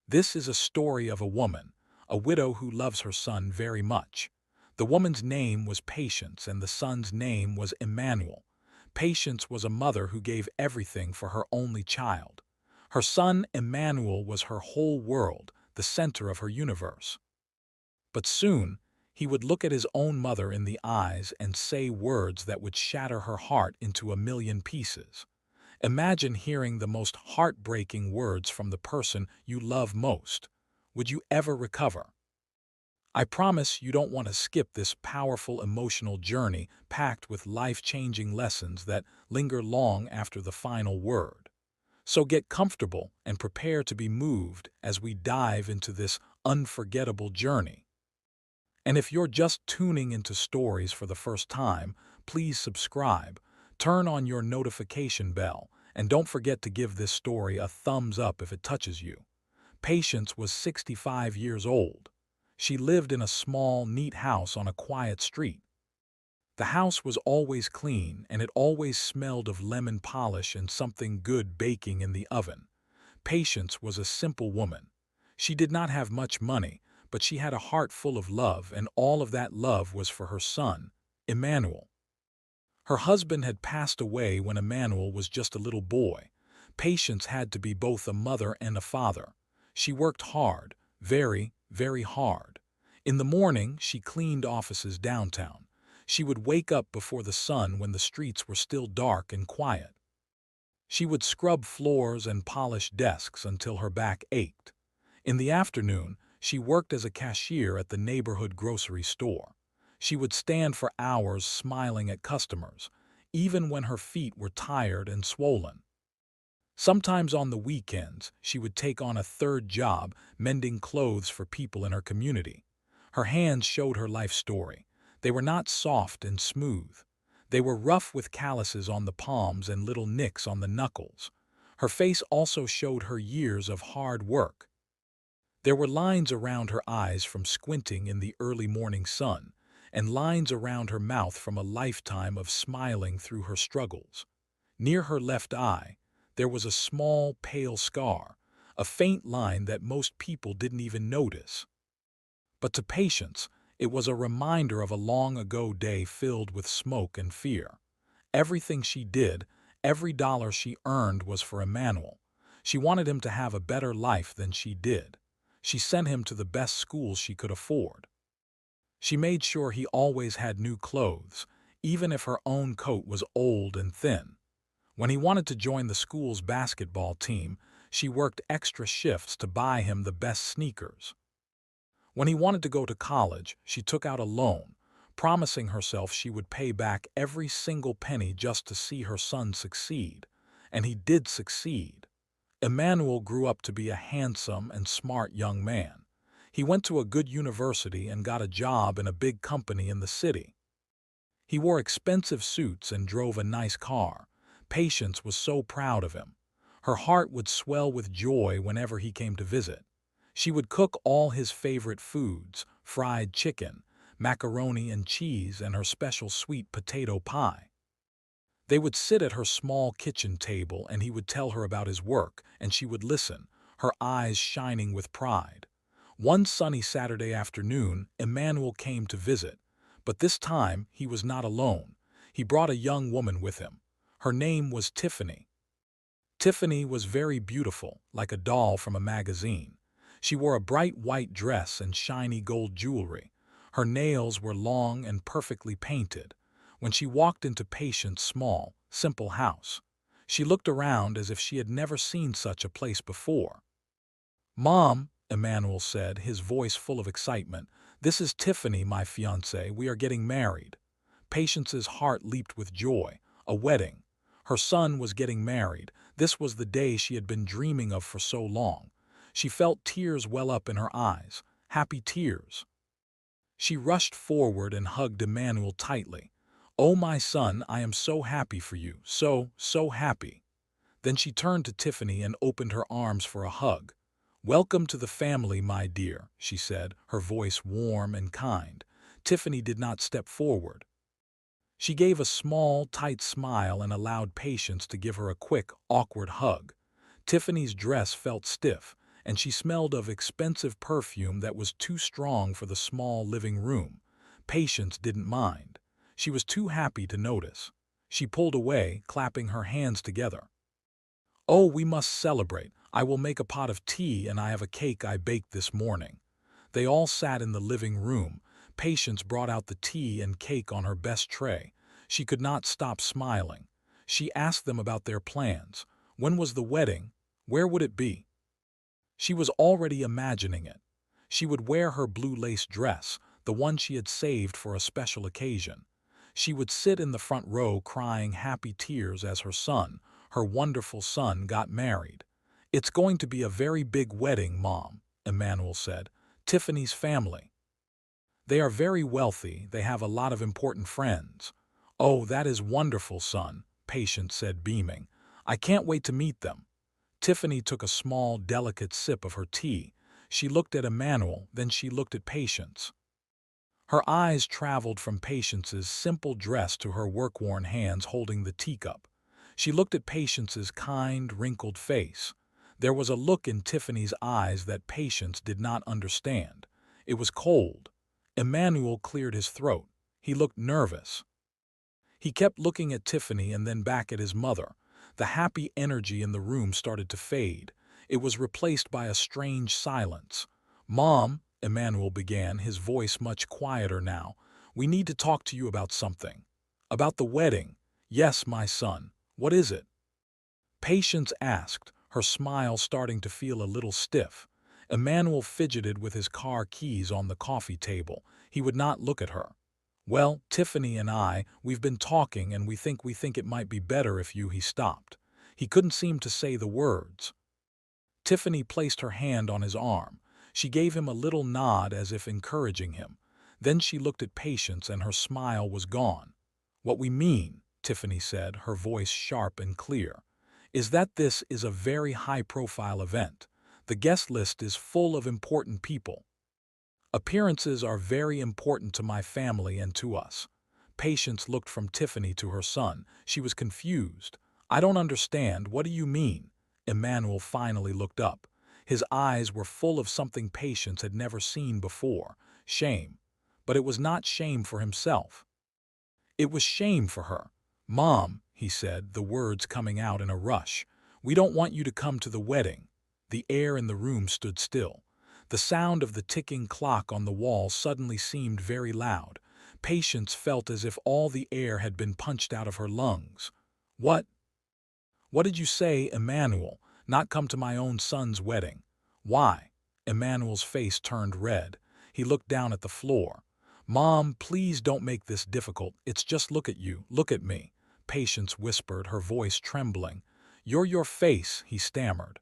This is a story of a woman, a widow who loves her son very much. The woman's name was Patience and the son's name was Emmanuel. Patience was a mother who gave everything for her only child. Her son Emmanuel was her whole world, the center of her universe. But soon, he would look at his own mother in the eyes and say words that would shatter her heart into a million pieces. Imagine hearing the most heartbreaking words from the person you love most. Would you ever recover? I promise you don't want to skip this powerful emotional journey packed with life-changing lessons that linger long after the final word. So get comfortable and prepare to be moved as we dive into this unforgettable journey. And if you're just tuning into stories for the first time, please subscribe, turn on your notification bell, and don't forget to give this story a thumbs up if it touches you. Patience was 65 years old. She lived in a small, neat house on a quiet street. The house was always clean, and it always smelled of lemon polish and something good baking in the oven. Patience was a simple woman. She did not have much money, but she had a heart full of love, and all of that love was for her son, Emmanuel. Her husband had passed away when Emmanuel was just a little boy. Patience had to be both a mother and a father. She worked hard, very, very hard. In the morning, she cleaned offices downtown. She would wake up before the sun when the streets were still dark and quiet. She would scrub floors and polish desks until her back ached. In the afternoon, she worked as a cashier at the neighborhood grocery store. She would stand for hours smiling at customers, even when her feet were tired and swollen. Sometimes on the weekends, she would take on a third job, mending clothes for people in her community. Her hands showed her life story. They were not soft and smooth. They were rough with calluses on the palms and little nicks on the knuckles. Her face also showed her years of hard work. There were lines around her eyes from squinting in the early morning sun, and lines around her mouth from a lifetime of smiling through her struggles. Near her left eye, there was a small, pale scar, a faint line that most people didn't even notice. But to Patience, it was a reminder of a long-ago day filled with smoke and fear. Everything she did, every dollar she earned was for Emmanuel. She wanted him to have a better life than she did. She sent him to the best schools she could afford. She made sure he always had new clothes, even if her own coat was old and thin. When he wanted to join the school's basketball team, she worked extra shifts to buy him the best sneakers. When he wanted to go to college, she took out a loan, promising herself she would pay back every single penny just to see her son succeed. And he did succeed. Emmanuel grew up to be a handsome and smart young man. He went to a good university and got a job in a big company in the city. He wore expensive suits and drove a nice car. Patience was so proud of him. Her heart would swell with joy whenever he came to visit. She would cook all his favorite foods, fried chicken, macaroni and cheese, and her special sweet potato pie. They would sit at her small kitchen table and he would tell her about his work, and she would listen, her eyes shining with pride. One sunny Saturday afternoon, Emmanuel came to visit, but this time he was not alone. He brought a young woman with him. Her name was Tiffany. Tiffany was very beautiful, like a doll from a magazine. She wore a bright white dress and shiny gold jewelry. Her nails were long and perfectly painted. When she walked into Patience's small, simple house, she looked around as if she had never seen such a place before. "Mom," Emmanuel said, his voice full of excitement, "this is Tiffany, my fiancée. We are getting married." Patience's heart leaped with joy. A wedding. Her son was getting married. This was the day she had been dreaming of for so long. She felt tears well up in her eyes, happy tears. She rushed forward and hugged Emmanuel tightly. "Oh, my son, I am so happy for you, so happy." Then she turned to Tiffany and opened her arms for a hug. "Welcome to the family, my dear," she said, her voice warm and kind. Tiffany did not step forward. She gave a small, tight smile and allowed Patience to give her a quick, awkward hug. Tiffany's dress felt stiff, and she smelled of expensive perfume that was too strong for the small living room. Patience didn't mind. She was too happy to notice. She pulled away, clapping her hands together. "Oh, we must celebrate. I will make a pot of tea and I have a cake I baked this morning." They all sat in the living room. Patience brought out the tea and cake on her best tray. She could not stop smiling. She asked them about their plans. When was the wedding? Where would it be? She was already imagining it. She would wear her blue lace dress, the one she had saved for a special occasion. She would sit in the front row crying happy tears as her wonderful son, got married. "It's going to be a very big wedding, Mom," Emmanuel said. "Tiffany's family. They are very wealthy, they have a lot of important friends." "Oh, that is wonderful, son," Patience said, beaming. "I can't wait to meet them." Tiffany took a small, delicate sip of her tea. She looked at Emmanuel, then she looked at Patience. Her eyes traveled from Patience's simple dress to her work-worn hands holding the teacup. She looked at Patience's kind, wrinkled face. There was a look in Tiffany's eyes that Patience did not understand. It was cold. Emmanuel cleared his throat. He looked nervous. He kept looking at Tiffany and then back at his mother. The happy energy in the room started to fade. It was replaced by a strange silence. "Mom," Emmanuel began, his voice much quieter now, "we need to talk to you about something." "About the wedding?" "Yes, my son. What is it?" Patience asked, her smile starting to feel a little stiff. Emmanuel fidgeted with his car keys on the coffee table. He would not look at her. "Well, Tiffany and we've been talking and we think it might be better if he stopped." He couldn't seem to say the words. Tiffany placed her hand on his arm. She gave him a little nod as if encouraging him. Then she looked at Patience and her smile was gone. "What we mean," Tiffany said, her voice sharp and clear, "is that this is a very high-profile event. The guest list is full of important people. Appearances are very important to my family and to us." Patience looked from Tiffany to her son. She was confused. "I don't understand. What do you mean?" Emmanuel finally looked up. His eyes were full of something Patience had never seen before, shame. But it was not shame for himself. It was shame for her. "Mom," he said, the words coming out in a rush, "we don't want you to come to the wedding." The air in the room stood still. The sound of the ticking clock on the wall suddenly seemed very loud. Patience felt as if all the air had been punched out of her lungs. "What? What did you say, Emmanuel? Not come to my own son's wedding? Why?" Emmanuel's face turned red. He looked down at the floor. "Mom, please don't make this difficult. It's just look at you, look at me," Patience whispered, her voice trembling. Your face," he stammered.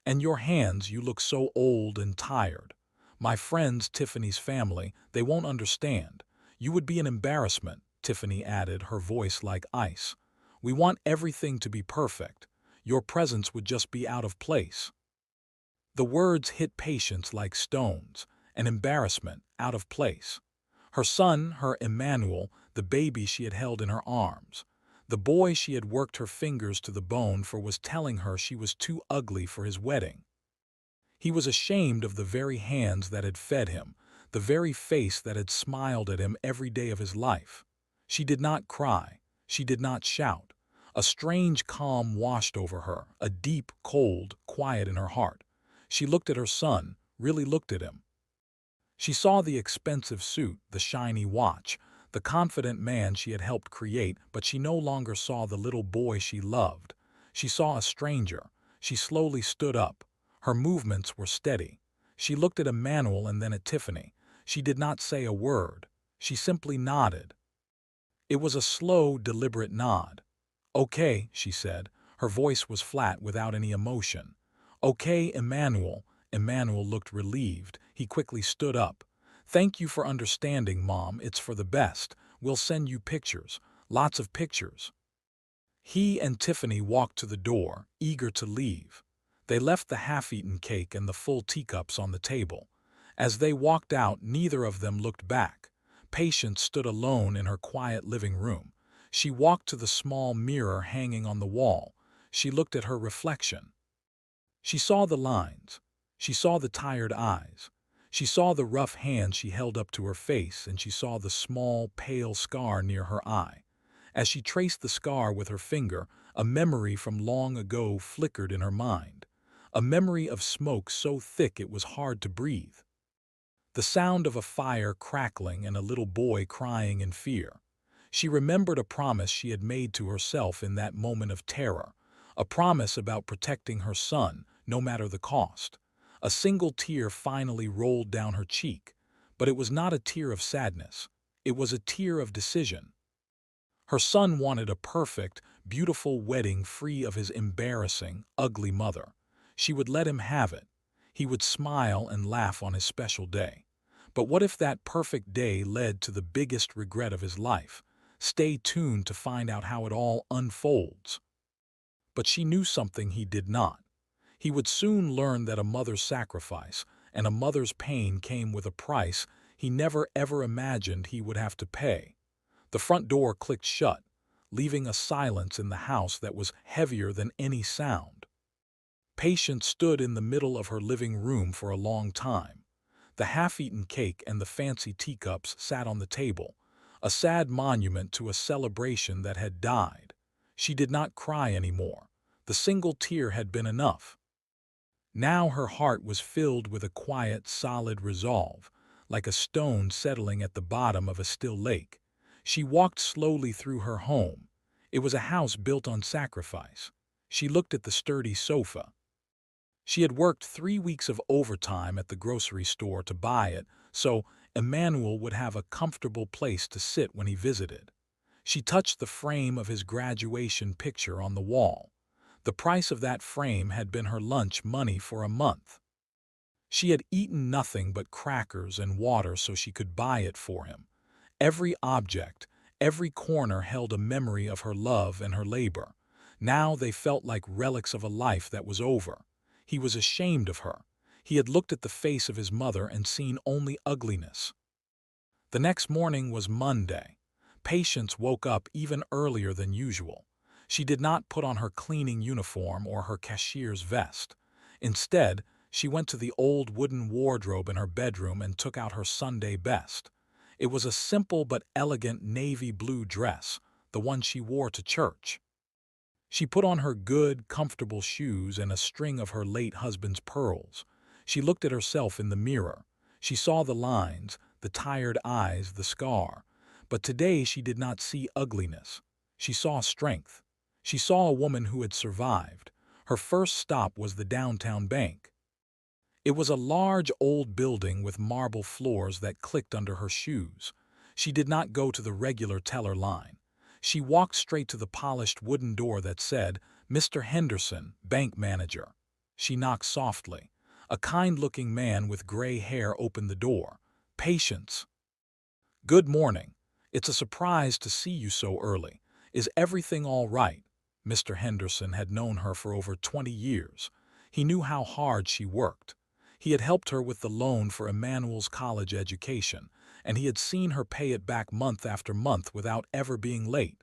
"And your hands, you look so old and tired. My friends, Tiffany's family, they won't understand. You would be an embarrassment," Tiffany added, her voice like ice. "We want everything to be perfect. Your presence would just be out of place." The words hit Patience like stones. An embarrassment, out of place. Her son, her Emmanuel, the baby she had held in her arms. The boy she had worked her fingers to the bone for was telling her she was too ugly for his wedding. He was ashamed of the very hands that had fed him, the very face that had smiled at him every day of his life. She did not cry. She did not shout. A strange calm washed over her, a deep, cold quiet in her heart. She looked at her son, really looked at him. She saw the expensive suit, the shiny watch, the confident man she had helped create, but she no longer saw the little boy she loved. She saw a stranger. She slowly stood up. Her movements were steady. She looked at Emmanuel and then at Tiffany. She did not say a word. She simply nodded. It was a slow, deliberate nod. "Okay," she said. Her voice was flat without any emotion. "Okay, Emmanuel." Emmanuel looked relieved. He quickly stood up. "Thank you for understanding, Mom. It's for the best. We'll send you pictures. Lots of pictures." He and Tiffany walked to the door, eager to leave. They left the half-eaten cake and the full teacups on the table. As they walked out, neither of them looked back. Patience stood alone in her quiet living room. She walked to the small mirror hanging on the wall. She looked at her reflection. She saw the lines. She saw the tired eyes. She saw the rough hand she held up to her face, and she saw the small, pale scar near her eye. As she traced the scar with her finger, a memory from long ago flickered in her mind. A memory of smoke so thick it was hard to breathe. The sound of a fire crackling and a little boy crying in fear. She remembered a promise she had made to herself in that moment of terror, a promise about protecting her son, no matter the cost. A single tear finally rolled down her cheek, but it was not a tear of sadness. It was a tear of decision. Her son wanted a perfect, beautiful wedding free of his embarrassing, ugly mother. She would let him have it. He would smile and laugh on his special day. But what if that perfect day led to the biggest regret of his life? Stay tuned to find out how it all unfolds. But she knew something he did not. He would soon learn that a mother's sacrifice and a mother's pain came with a price he never ever imagined he would have to pay. The front door clicked shut, leaving a silence in the house that was heavier than any sound. Patience stood in the middle of her living room for a long time. The half-eaten cake and the fancy teacups sat on the table, a sad monument to a celebration that had died. She did not cry anymore. The single tear had been enough. Now her heart was filled with a quiet, solid resolve, like a stone settling at the bottom of a still lake. She walked slowly through her home. It was a house built on sacrifice. She looked at the sturdy sofa. She had worked 3 weeks of overtime at the grocery store to buy it, so Emmanuel would have a comfortable place to sit when he visited. She touched the frame of his graduation picture on the wall. The price of that frame had been her lunch money for a month. She had eaten nothing but crackers and water so she could buy it for him. Every object, every corner held a memory of her love and her labor. Now they felt like relics of a life that was over. He was ashamed of her. He had looked at the face of his mother and seen only ugliness. The next morning was Monday. Patience woke up even earlier than usual. She did not put on her cleaning uniform or her cashier's vest. Instead, she went to the old wooden wardrobe in her bedroom and took out her Sunday best. It was a simple but elegant navy blue dress, the one she wore to church. She put on her good, comfortable shoes and a string of her late husband's pearls. She looked at herself in the mirror. She saw the lines, the tired eyes, the scar. But today she did not see ugliness. She saw strength. She saw a woman who had survived. Her first stop was the downtown bank. It was a large old building with marble floors that clicked under her shoes. She did not go to the regular teller line. She walked straight to the polished wooden door that said, "Mr. Henderson, bank manager." She knocked softly. A kind-looking man with gray hair opened the door. "Patience." "Good morning. It's a surprise to see you so early. Is everything all right?" Mr. Henderson had known her for over 20 years. He knew how hard she worked. He had helped her with the loan for Emmanuel's college education, and he had seen her pay it back month after month without ever being late.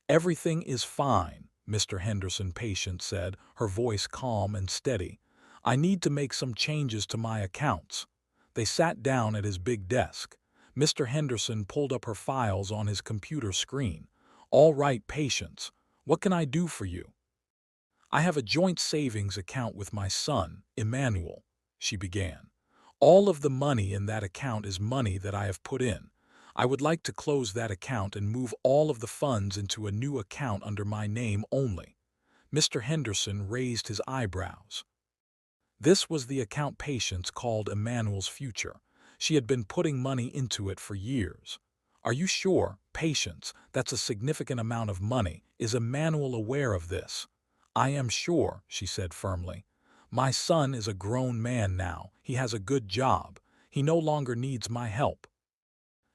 "Everything is fine," Mr. Henderson Patience said, her voice calm and steady. "I need to make some changes to my accounts." They sat down at his big desk. Mr. Henderson pulled up her files on his computer screen. "All right, Patience. What can I do for you?" "I have a joint savings account with my son, Emmanuel," she began. "All of the money in that account is money that I have put in. I would like to close that account and move all of the funds into a new account under my name only." Mr. Henderson raised his eyebrows. This was the account Patience called Emmanuel's future. She had been putting money into it for years. "Are you sure, Patience? That's a significant amount of money. Is Emmanuel aware of this?" "I am sure," she said firmly. "My son is a grown man now. He has a good job. He no longer needs my help."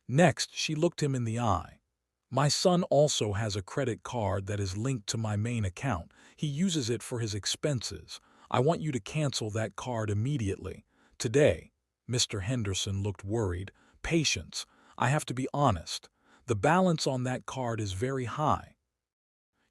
Next, she looked him in the eye. "My son also has a credit card that is linked to my main account. He uses it for his expenses. I want you to cancel that card immediately. Today." Mr. Henderson looked worried. "Patience. I have to be honest. The balance on that card is very high.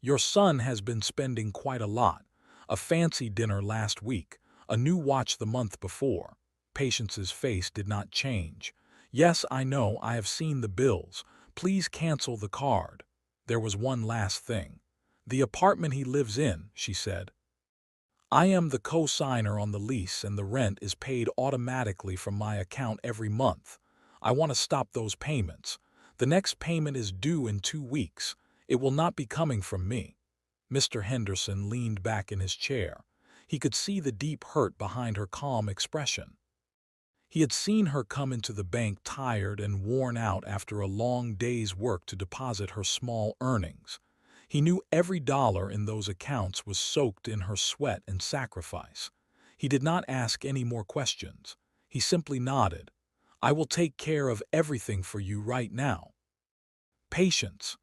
Your son has been spending quite a lot. A fancy dinner last week, A new watch the month before. Patience's face did not change. Yes, I know, I have seen the bills. Please cancel the card. There was one last thing. The apartment he lives in, she said. I am the co-signer on the lease and the rent is paid automatically from my account every month. I want to stop those payments. The next payment is due in 2 weeks. It will not be coming from me. Mr. Henderson leaned back in his chair. He could see the deep hurt behind her calm expression. He had seen her come into the bank tired and worn out after a long day's work to deposit her small earnings. He knew every dollar in those accounts was soaked in her sweat and sacrifice. He did not ask any more questions. He simply nodded. I will take care of everything for you right now. Patience.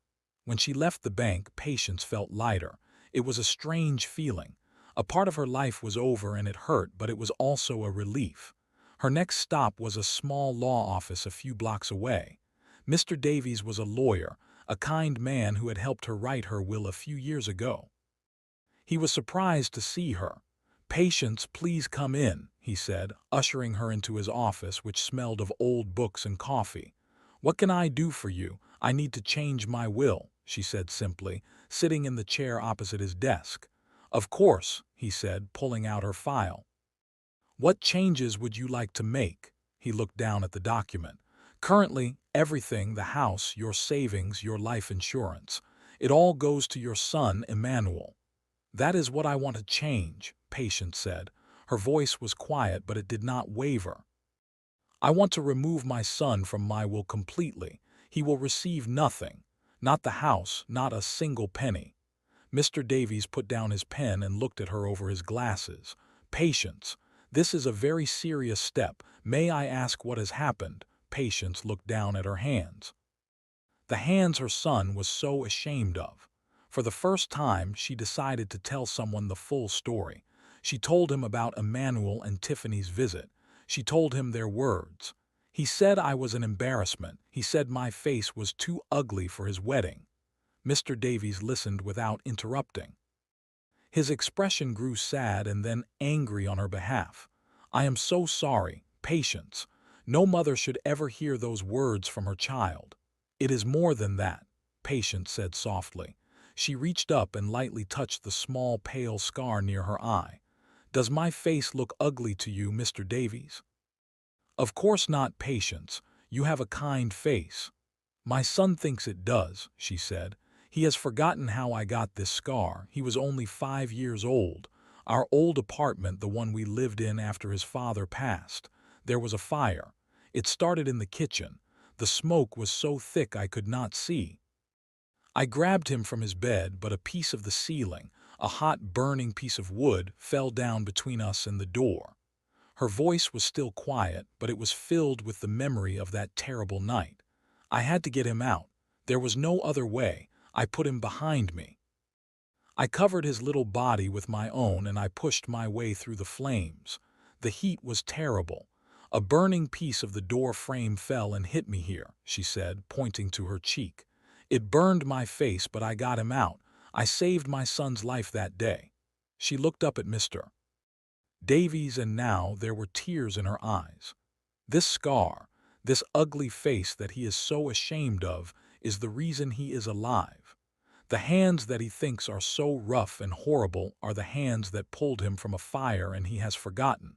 When she left the bank, Patience felt lighter. It was a strange feeling. A part of her life was over and it hurt, but it was also a relief. Her next stop was a small law office a few blocks away. Mr. Davies was a lawyer, a kind man who had helped her write her will a few years ago. He was surprised to see her. Patience, please come in, he said, ushering her into his office, which smelled of old books and coffee. What can I do for you? I need to change my will, she said simply, sitting in the chair opposite his desk. Of course, he said, pulling out her file. What changes would you like to make? He looked down at the document. Currently, everything, the house, your savings, your life insurance, it all goes to your son, Emmanuel. That is what I want to change, Patience said. Her voice was quiet, but it did not waver. I want to remove my son from my will completely. He will receive nothing. Not the house, not a single penny. Mr. Davies put down his pen and looked at her over his glasses. Patience. This is a very serious step. May I ask what has happened? Patience looked down at her hands. The hands her son was so ashamed of. For the first time, she decided to tell someone the full story. She told him about Emmanuel and Tiffany's visit. She told him their words. He said I was an embarrassment. He said my face was too ugly for his wedding. Mr. Davies listened without interrupting. His expression grew sad and then angry on her behalf. I am so sorry. Patience. No mother should ever hear those words from her child. It is more than that, Patience said softly. She reached up and lightly touched the small pale scar near her eye. Does my face look ugly to you, Mr. Davies? Of course not, Patience. You have a kind face. My son thinks it does, she said. He has forgotten how I got this scar. He was only 5 years old. Our old apartment, the one we lived in after his father passed. There was a fire. It started in the kitchen. The smoke was so thick I could not see. I grabbed him from his bed, but a piece of the ceiling, a hot burning piece of wood, fell down between us and the door. Her voice was still quiet, but it was filled with the memory of that terrible night. I had to get him out. There was no other way. I put him behind me. I covered his little body with my own and I pushed my way through the flames. The heat was terrible. A burning piece of the door frame fell and hit me here, she said, pointing to her cheek. It burned my face, but I got him out. I saved my son's life that day. She looked up at Mr. Davies and now there were tears in her eyes. This scar, this ugly face that he is so ashamed of, is the reason he is alive. The hands that he thinks are so rough and horrible are the hands that pulled him from a fire and he has forgotten.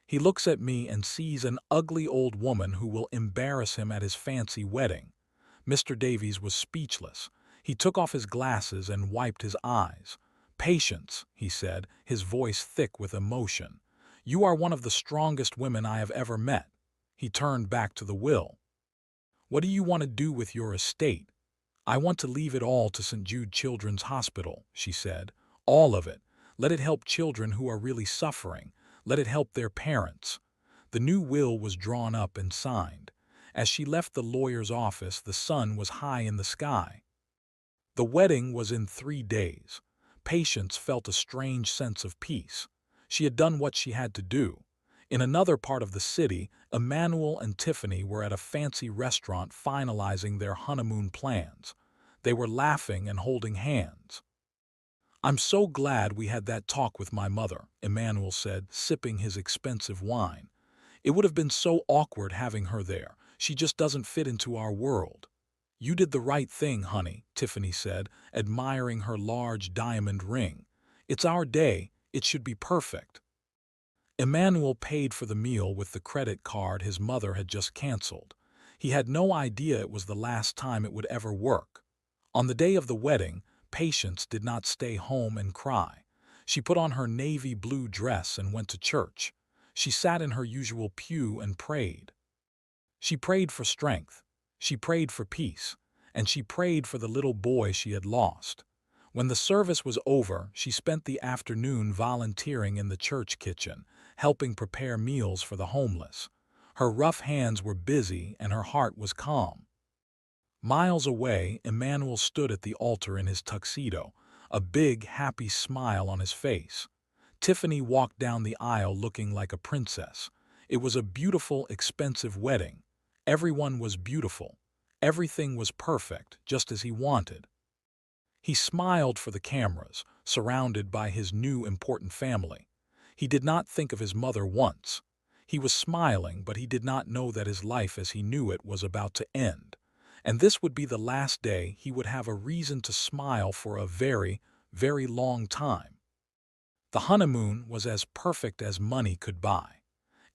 He looks at me and sees an ugly old woman who will embarrass him at his fancy wedding. Mr. Davies was speechless. He took off his glasses and wiped his eyes. Patience, he said, his voice thick with emotion. You are one of the strongest women I have ever met. He turned back to the will. What do you want to do with your estate? I want to leave it all to St. Jude Children's Hospital, she said. All of it. Let it help children who are really suffering. Let it help their parents. The new will was drawn up and signed. As she left the lawyer's office, the sun was high in the sky. The wedding was in 3 days. Patience felt a strange sense of peace. She had done what she had to do. In another part of the city, Emmanuel and Tiffany were at a fancy restaurant finalizing their honeymoon plans. They were laughing and holding hands. "I'm so glad we had that talk with my mother," Emmanuel said, sipping his expensive wine. "It would have been so awkward having her there. She just doesn't fit into our world." "You did the right thing, honey," Tiffany said, admiring her large diamond ring. "It's our day. It should be perfect." Emmanuel paid for the meal with the credit card his mother had just canceled. He had no idea it was the last time it would ever work. On the day of the wedding, Patience did not stay home and cry. She put on her navy blue dress and went to church. She sat in her usual pew and prayed. She prayed for strength. She prayed for peace. And she prayed for the little boy she had lost. When the service was over, she spent the afternoon volunteering in the church kitchen, helping prepare meals for the homeless. Her rough hands were busy and her heart was calm. Miles away, Emmanuel stood at the altar in his tuxedo, a big, happy smile on his face. Tiffany walked down the aisle looking like a princess. It was a beautiful, expensive wedding. Everyone was beautiful. Everything was perfect, just as he wanted. He smiled for the cameras, surrounded by his new important family. He did not think of his mother once. He was smiling, but he did not know that his life as he knew it was about to end. And this would be the last day he would have a reason to smile for a very, very long time. The honeymoon was as perfect as money could buy.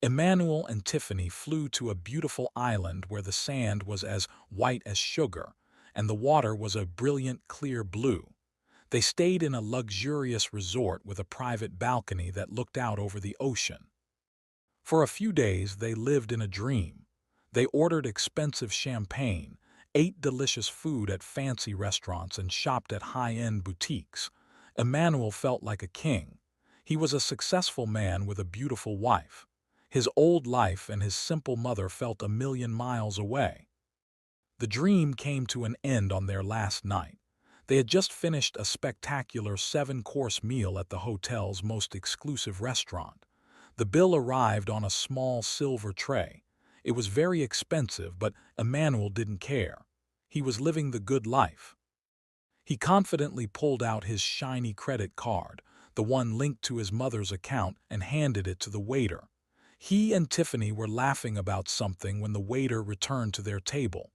Emmanuel and Tiffany flew to a beautiful island where the sand was as white as sugar, and the water was a brilliant clear blue. They stayed in a luxurious resort with a private balcony that looked out over the ocean. For a few days they lived in a dream. They ordered expensive champagne, ate delicious food at fancy restaurants, and shopped at high-end boutiques. Emmanuel felt like a king. He was a successful man with a beautiful wife. His old life and his simple mother felt a million miles away. The dream came to an end on their last night. They had just finished a spectacular 7-course meal at the hotel's most exclusive restaurant. The bill arrived on a small silver tray. It was very expensive, but Emmanuel didn't care. He was living the good life. He confidently pulled out his shiny credit card, the one linked to his mother's account, and handed it to the waiter. He and Tiffany were laughing about something when the waiter returned to their table.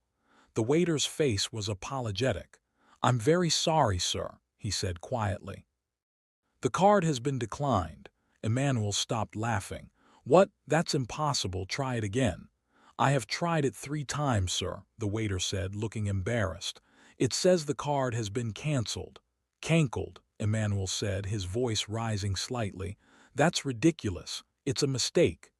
The waiter's face was apologetic. "I'm very sorry, sir," he said quietly. "The card has been declined." Emmanuel stopped laughing. "What? That's impossible. Try it again." "I have tried it 3 times, sir," the waiter said, looking embarrassed. "It says the card has been cancelled." "Canceled," Emmanuel said, his voice rising slightly. "That's ridiculous. It's a mistake."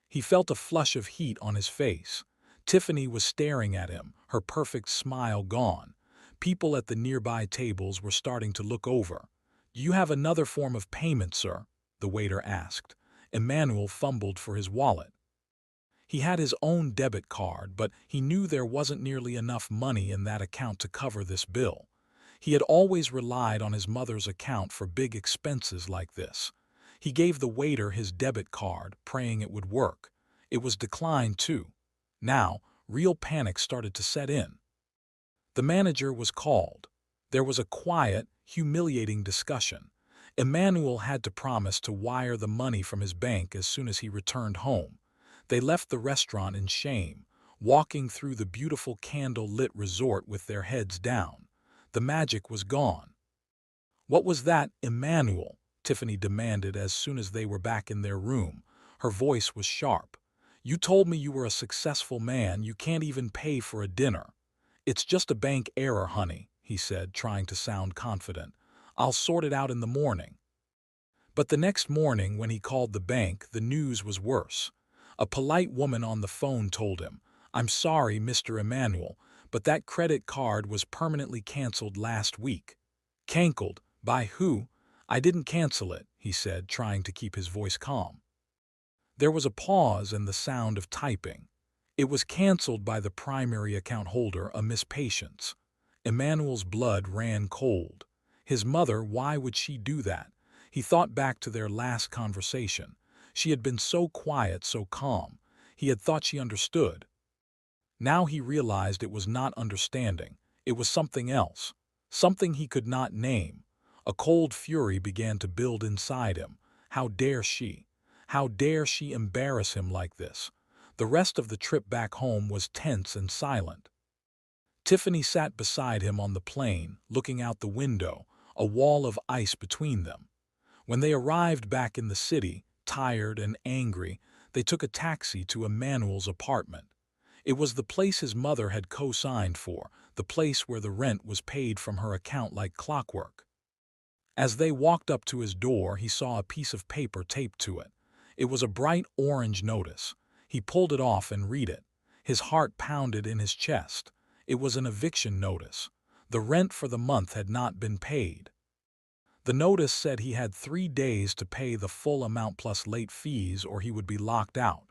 He felt a flush of heat on his face. Tiffany was staring at him, her perfect smile gone. People at the nearby tables were starting to look over. "Do you have another form of payment, sir?" the waiter asked. Emmanuel fumbled for his wallet. He had his own debit card, but he knew there wasn't nearly enough money in that account to cover this bill. He had always relied on his mother's account for big expenses like this. He gave the waiter his debit card, praying it would work. It was declined, too. Now, real panic started to set in. The manager was called. There was a quiet, humiliating discussion. Emmanuel had to promise to wire the money from his bank as soon as he returned home. They left the restaurant in shame, walking through the beautiful candle-lit resort with their heads down. The magic was gone. "What was that, Emmanuel?" Tiffany demanded as soon as they were back in their room. Her voice was sharp. "You told me you were a successful man. You can't even pay for a dinner." "It's just a bank error, honey," he said, trying to sound confident. "I'll sort it out in the morning." But the next morning, when he called the bank, the news was worse. A polite woman on the phone told him, "I'm sorry, Mr. Emmanuel, but that credit card was permanently canceled last week." "Canceled? By who?" "I didn't cancel it," he said, trying to keep his voice calm. There was a pause and the sound of typing. "It was canceled by the primary account holder, a Miss Patience." Emmanuel's blood ran cold. His mother, why would she do that? He thought back to their last conversation. She had been so quiet, so calm. He had thought she understood. Now he realized it was not understanding. It was something else. Something he could not name. A cold fury began to build inside him. How dare she? How dare she embarrass him like this? The rest of the trip back home was tense and silent. Tiffany sat beside him on the plane, looking out the window, a wall of ice between them. When they arrived back in the city, tired and angry, they took a taxi to Emmanuel's apartment. It was the place his mother had co-signed for, the place where the rent was paid from her account like clockwork. As they walked up to his door, he saw a piece of paper taped to it. It was a bright orange notice. He pulled it off and read it. His heart pounded in his chest. It was an eviction notice. The rent for the month had not been paid. The notice said he had 3 days to pay the full amount plus late fees or he would be locked out.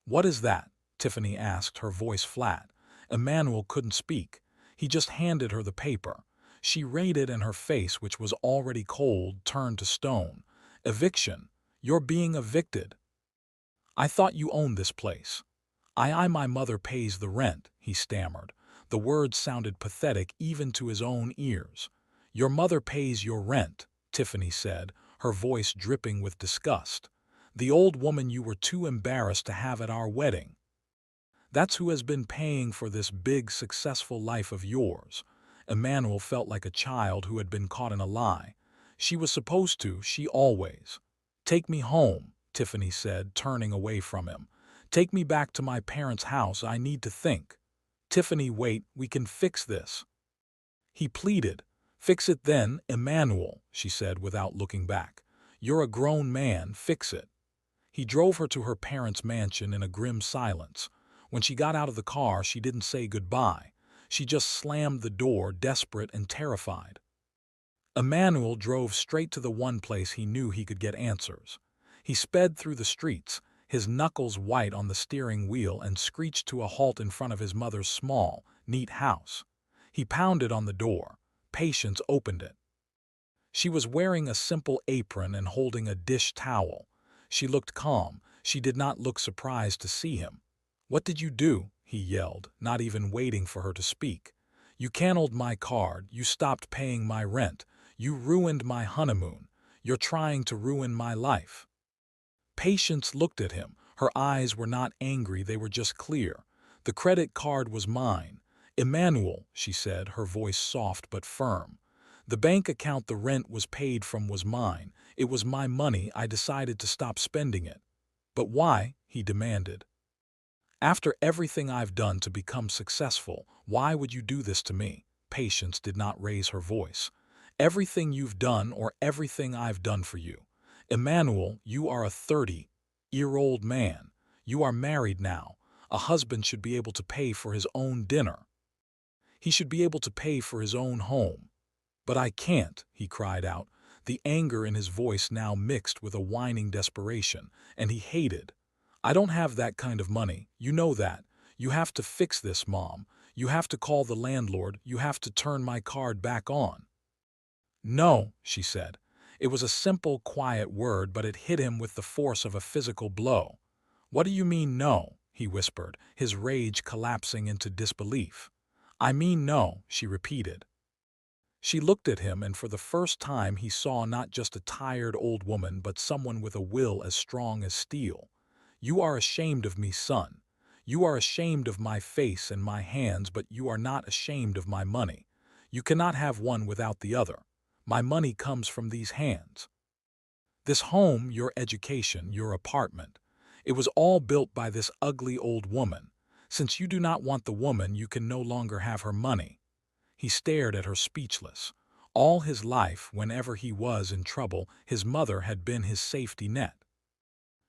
"What is that?" Tiffany asked, her voice flat. Emmanuel couldn't speak. He just handed her the paper. She read it and her face, which was already cold, turned to stone. "Eviction. You're being evicted." "I thought you owned this place." My mother pays the rent," he stammered. The words sounded pathetic even to his own ears. "Your mother pays your rent," Tiffany said, her voice dripping with disgust. "The old woman you were too embarrassed to have at our wedding. That's who has been paying for this big, successful life of yours." Emmanuel felt like a child who had been caught in a lie. She was supposed to, she always. "Take me home," Tiffany said, turning away from him. "Take me back to my parents' house. I need to think." "Tiffany, wait, we can fix this," he pleaded. "Fix it then, Emmanuel," she said without looking back. "You're a grown man, fix it." He drove her to her parents' mansion in a grim silence. When she got out of the car, she didn't say goodbye. She just slammed the door, desperate and terrified. Emmanuel drove straight to the one place he knew he could get answers. He sped through the streets, his knuckles white on the steering wheel, and screeched to a halt in front of his mother's small, neat house. He pounded on the door. Patience opened it. She was wearing a simple apron and holding a dish towel. She looked calm. She did not look surprised to see him. "What did you do?" he yelled, not even waiting for her to speak. "You canceled my card. You stopped paying my rent. You ruined my honeymoon. You're trying to ruin my life." Patience looked at him. Her eyes were not angry, they were just clear. "The credit card was mine." "Emmanuel," she said, her voice soft but firm. "The bank account the rent was paid from was mine. It was my money. I decided to stop spending it." "But why?" he demanded. "After everything I've done to become successful, why would you do this to me?" Patience did not raise her voice. "Everything you've done or everything I've done for you. Emmanuel, you are a 30-year-old man. You are married now. A husband should be able to pay for his own dinner. He should be able to pay for his own home." "But I can't," he cried out, the anger in his voice now mixed with a whining desperation, and he hated. "I don't have that kind of money. You know that. You have to fix this, Mom. You have to call the landlord. You have to turn my card back on." "No," she said. It was a simple, quiet word, but it hit him with the force of a physical blow. "What do you mean, no?" he whispered, his rage collapsing into disbelief. "I mean no," she repeated. She looked at him, and for the first time he saw not just a tired old woman but someone with a will as strong as steel. "You are ashamed of me, son. You are ashamed of my face and my hands, but you are not ashamed of my money. You cannot have one without the other. My money comes from these hands. This home, your education, your apartment. It was all built by this ugly old woman. Since you do not want the woman, you can no longer have her money." He stared at her speechless. All his life, whenever he was in trouble, his mother had been his safety net.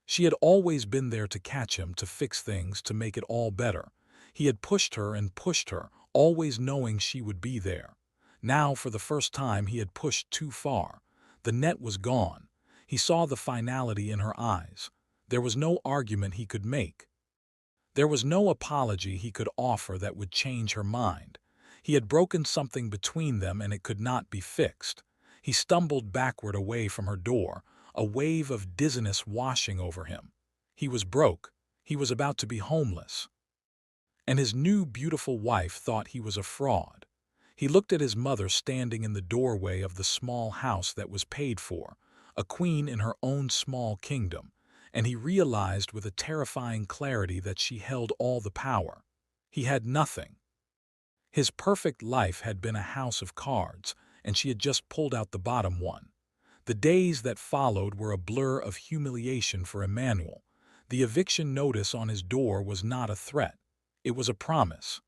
She had always been there to catch him, to fix things, to make it all better. He had pushed her and pushed her, always knowing she would be there. Now, for the first time, he had pushed too far. The net was gone. He saw the finality in her eyes. There was no argument he could make. There was no apology he could offer that would change her mind. He had broken something between them, and it could not be fixed. He stumbled backward away from her door, a wave of dizziness washing over him. He was broke. He was about to be homeless. And his new beautiful wife thought he was a fraud. He looked at his mother standing in the doorway of the small house that was paid for, a queen in her own small kingdom, and he realized with a terrifying clarity that she held all the power. He had nothing. His perfect life had been a house of cards, and she had just pulled out the bottom one. The days that followed were a blur of humiliation for Emmanuel. The eviction notice on his door was not a threat. It was a promise.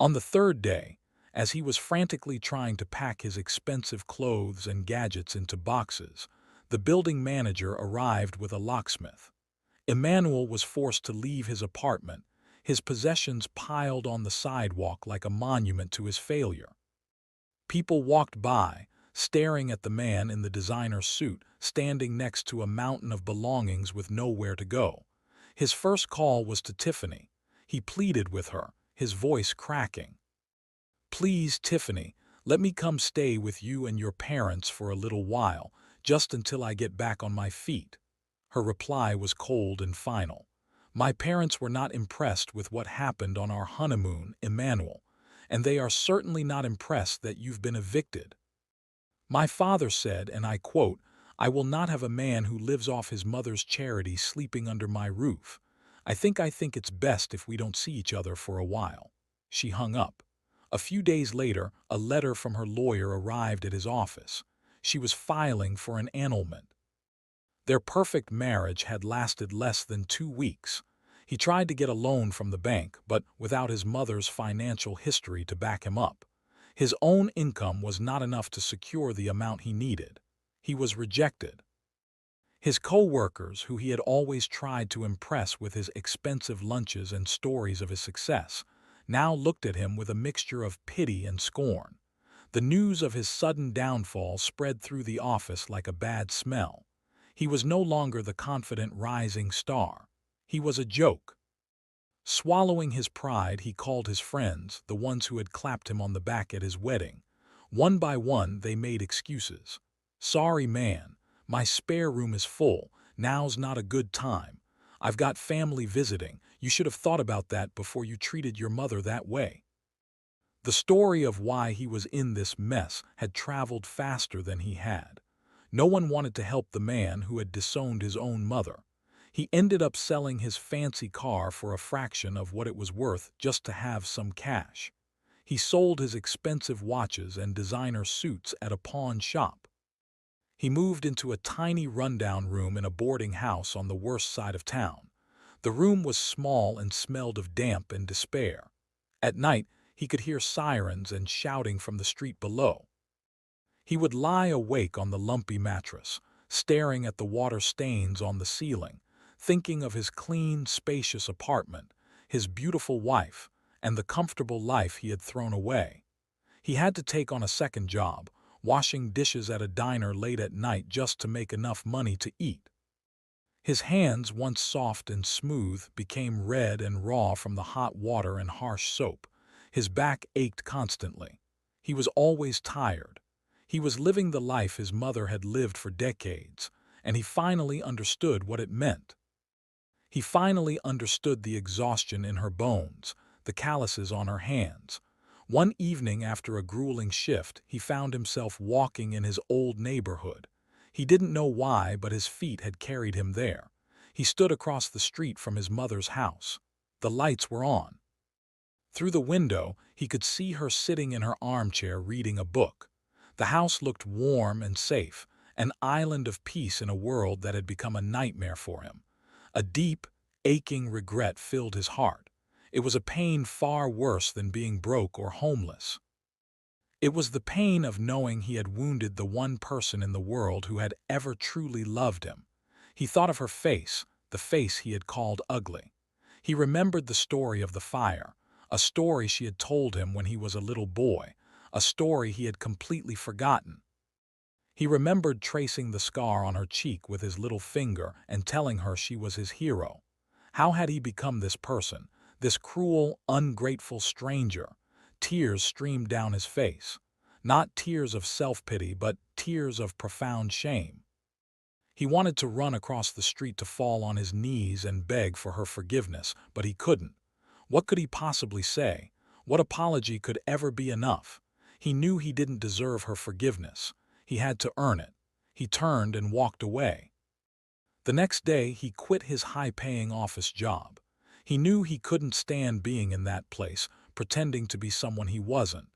On the third day, as he was frantically trying to pack his expensive clothes and gadgets into boxes, the building manager arrived with a locksmith. Emmanuel was forced to leave his apartment, his possessions piled on the sidewalk like a monument to his failure. People walked by, staring at the man in the designer suit, standing next to a mountain of belongings with nowhere to go. His first call was to Tiffany. He pleaded with her, his voice cracking. "Please, Tiffany, let me come stay with you and your parents for a little while, just until I get back on my feet." Her reply was cold and final. "My parents were not impressed with what happened on our honeymoon, Emmanuel, and they are certainly not impressed that you've been evicted. My father said, and I quote, 'I will not have a man who lives off his mother's charity sleeping under my roof. I think it's best if we don't see each other for a while.'" She hung up. A few days later, a letter from her lawyer arrived at his office. She was filing for an annulment. Their perfect marriage had lasted less than 2 weeks. He tried to get a loan from the bank, but without his mother's financial history to back him up. His own income was not enough to secure the amount he needed. He was rejected. His co-workers, who he had always tried to impress with his expensive lunches and stories of his success, now looked at him with a mixture of pity and scorn. The news of his sudden downfall spread through the office like a bad smell. He was no longer the confident rising star. He was a joke. Swallowing his pride, he called his friends, the ones who had clapped him on the back at his wedding. One by one, they made excuses. "Sorry, man. My spare room is full. Now's not a good time. I've got family visiting. You should have thought about that before you treated your mother that way." The story of why he was in this mess had traveled faster than he had. No one wanted to help the man who had disowned his own mother. He ended up selling his fancy car for a fraction of what it was worth just to have some cash. He sold his expensive watches and designer suits at a pawn shop. He moved into a tiny rundown room in a boarding house on the worst side of town. The room was small and smelled of damp and despair. At night, he could hear sirens and shouting from the street below. He would lie awake on the lumpy mattress, staring at the water stains on the ceiling, thinking of his clean, spacious apartment, his beautiful wife, and the comfortable life he had thrown away. He had to take on a second job, washing dishes at a diner late at night just to make enough money to eat. His hands, once soft and smooth, became red and raw from the hot water and harsh soap. His back ached constantly. He was always tired. He was living the life his mother had lived for decades, and he finally understood what it meant. He finally understood the exhaustion in her bones, the calluses on her hands. One evening after a grueling shift, he found himself walking in his old neighborhood. He didn't know why, but his feet had carried him there. He stood across the street from his mother's house. The lights were on. Through the window, he could see her sitting in her armchair reading a book. The house looked warm and safe, an island of peace in a world that had become a nightmare for him. A deep, aching regret filled his heart. It was a pain far worse than being broke or homeless. It was the pain of knowing he had wounded the one person in the world who had ever truly loved him. He thought of her face, the face he had called ugly. He remembered the story of the fire, a story she had told him when he was a little boy, a story he had completely forgotten. He remembered tracing the scar on her cheek with his little finger and telling her she was his hero. How had he become this person, this cruel, ungrateful stranger? Tears streamed down his face. Not tears of self-pity, but tears of profound shame. He wanted to run across the street to fall on his knees and beg for her forgiveness, but he couldn't. What could he possibly say? What apology could ever be enough? He knew he didn't deserve her forgiveness. He had to earn it. He turned and walked away. The next day, he quit his high-paying office job. He knew he couldn't stand being in that place, pretending to be someone he wasn't.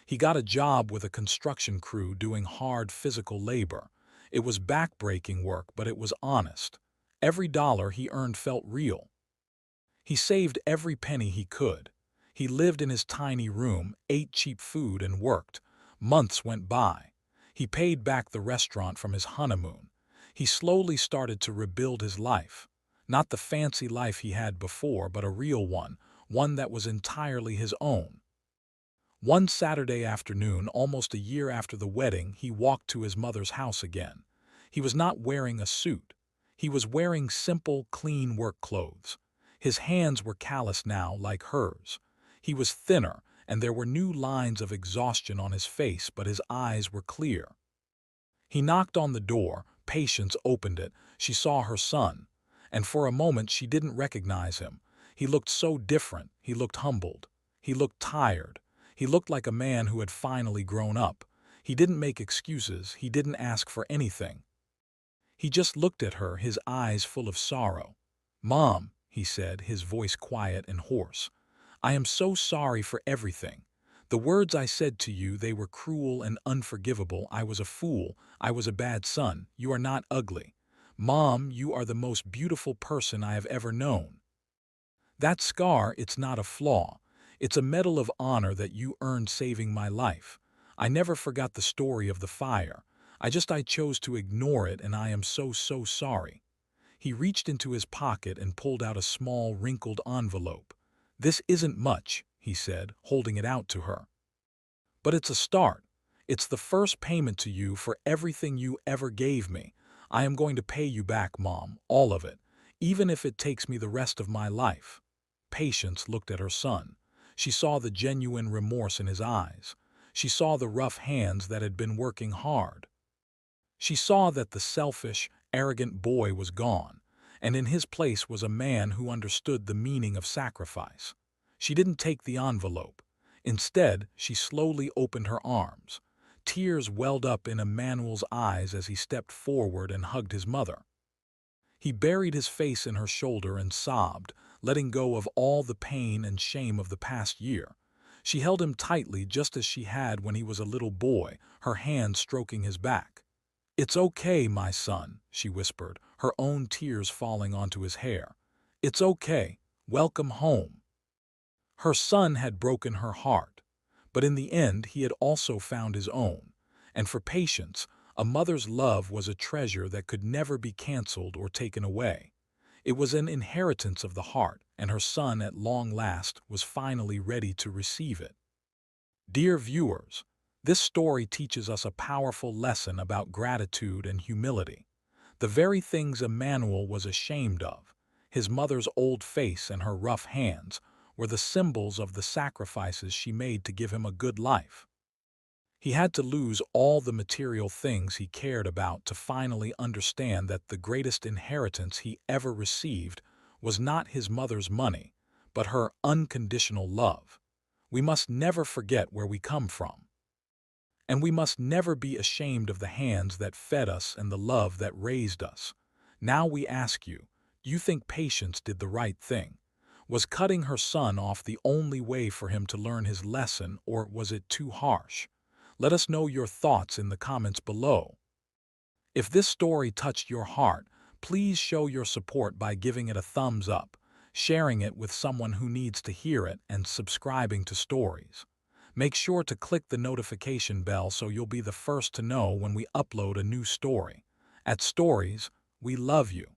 He got a job with a construction crew doing hard physical labor. It was back-breaking work, but it was honest. Every dollar he earned felt real. He saved every penny he could. He lived in his tiny room, ate cheap food, and worked. Months went by. He paid back the restaurant from his honeymoon. He slowly started to rebuild his life. Not the fancy life he had before, but a real one that was entirely his own. One Saturday afternoon, almost a year after the wedding, he walked to his mother's house again. He was not wearing a suit. He was wearing simple, clean work clothes. His hands were calloused now, like hers. He was thinner, and there were new lines of exhaustion on his face, but his eyes were clear. He knocked on the door. Patience opened it. She saw her son, and for a moment she didn't recognize him. He looked so different. He looked humbled. He looked tired. He looked like a man who had finally grown up. He didn't make excuses. He didn't ask for anything. He just looked at her, his eyes full of sorrow. "Mom," he said, his voice quiet and hoarse, "I am so sorry for everything. The words I said to you, they were cruel and unforgivable. I was a fool. I was a bad son. You are not ugly. Mom, you are the most beautiful person I have ever known. That scar, it's not a flaw. It's a medal of honor that you earned saving my life. I never forgot the story of the fire. I chose to ignore it, and I am so sorry." He reached into his pocket and pulled out a small, wrinkled envelope. "This isn't much," he said, holding it out to her. "But it's a start. It's the first payment to you for everything you ever gave me. I am going to pay you back, Mom, all of it, even if it takes me the rest of my life." Patience looked at her son. She saw the genuine remorse in his eyes. She saw the rough hands that had been working hard. She saw that the selfish, arrogant boy was gone, and in his place was a man who understood the meaning of sacrifice. She didn't take the envelope. Instead, she slowly opened her arms. Tears welled up in Emmanuel's eyes as he stepped forward and hugged his mother. He buried his face in her shoulder and sobbed, letting go of all the pain and shame of the past year. She held him tightly, just as she had when he was a little boy, her hand stroking his back. "It's okay, my son," she whispered, her own tears falling onto his hair. "It's okay. Welcome home." Her son had broken her heart, but in the end he had also found his own. And for Patience, a mother's love was a treasure that could never be canceled or taken away. It was an inheritance of the heart, and her son at long last was finally ready to receive it. Dear viewers, this story teaches us a powerful lesson about gratitude and humility. The very things Emmanuel was ashamed of, his mother's old face and her rough hands, were the symbols of the sacrifices she made to give him a good life. He had to lose all the material things he cared about to finally understand that the greatest inheritance he ever received was not his mother's money, but her unconditional love. We must never forget where we come from. And we must never be ashamed of the hands that fed us and the love that raised us. Now we ask you, do you think Patience did the right thing? Was cutting her son off the only way for him to learn his lesson, or was it too harsh? Let us know your thoughts in the comments below. If this story touched your heart, please show your support by giving it a thumbs up, sharing it with someone who needs to hear it, and subscribing to Stories. Make sure to click the notification bell so you'll be the first to know when we upload a new story. At Stories, we love you.